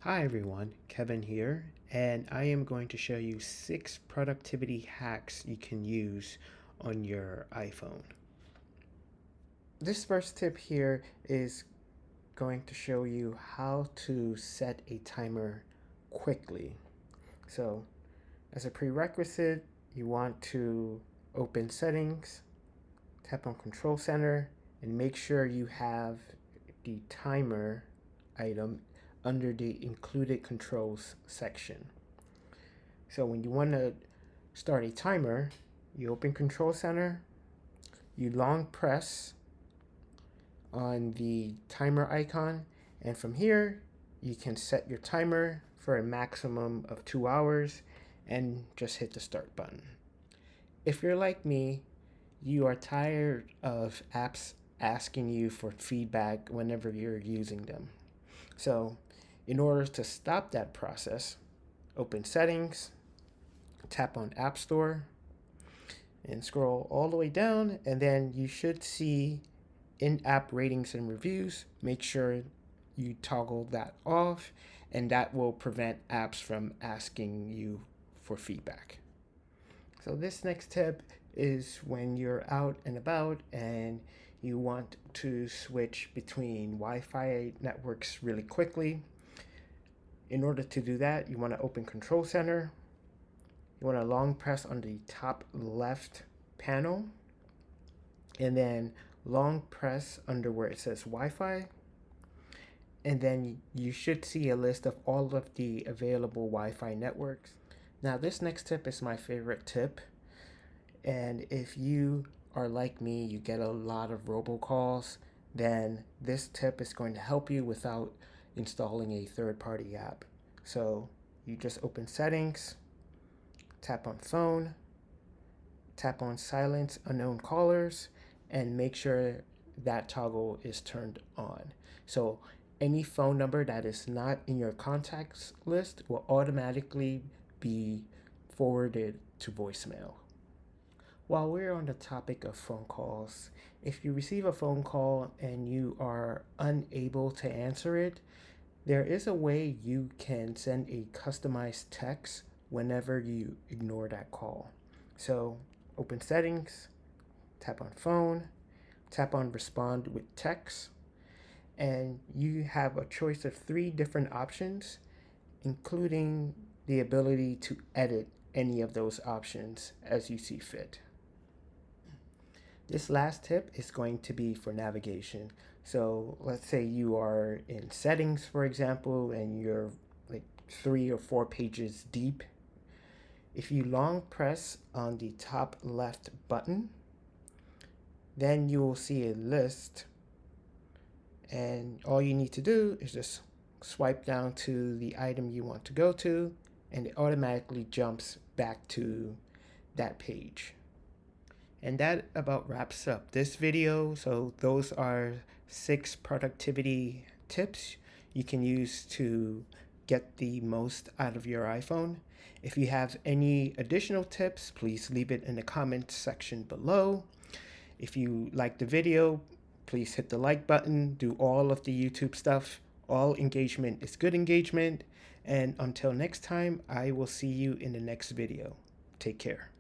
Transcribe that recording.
Hi everyone, Kevin here, and I am going to show you 6 productivity hacks you can use on your iPhone. This first tip here is going to show you how to set a timer quickly. So, as a prerequisite, you want to open Settings, tap on Control Center, and make sure you have the timer item under the included controls section. So when you want to start a timer, you open Control Center, you long press on the timer icon, and from here you can set your timer for a maximum of 2 hours and just hit the start button. If you're like me, you are tired of apps asking you for feedback whenever you're using them. So in order to stop that process, open Settings, tap on App Store, and scroll all the way down, and then you should see in-app ratings and reviews. Make sure you toggle that off, and that will prevent apps from asking you for feedback. So this next tip is when you're out and about and you want to switch between Wi-Fi networks really quickly. In order to do that, you want to open Control Center. You want to long press on the top left panel and then long press under where it says Wi-Fi. And then you should see a list of all of the available Wi-Fi networks. Now this next tip is my favorite tip. And if you are like me, you get a lot of robocalls, then this tip is going to help you without installing a third-party app. So you just open Settings, tap on Phone, tap on Silence Unknown Callers, and make sure that toggle is turned on. So any phone number that is not in your contacts list will automatically be forwarded to voicemail. While we're on the topic of phone calls, if you receive a phone call and you are unable to answer it, there is a way you can send a customized text whenever you ignore that call. So open Settings, tap on Phone, tap on Respond with Text, and you have a choice of 3 different options, including the ability to edit any of those options as you see fit. This last tip is going to be for navigation. So let's say you are in Settings, for example, and you're like 3 or 4 pages deep. If you long press on the top left button, then you will see a list, and all you need to do is just swipe down to the item you want to go to, and it automatically jumps back to that page. And that about wraps up this video. So those are 6 productivity tips you can use to get the most out of your iPhone. If you have any additional tips, please leave it in the comments section below. If you like the video, please hit the like button, do all of the YouTube stuff. All engagement is good engagement. And until next time, I will see you in the next video. Take care.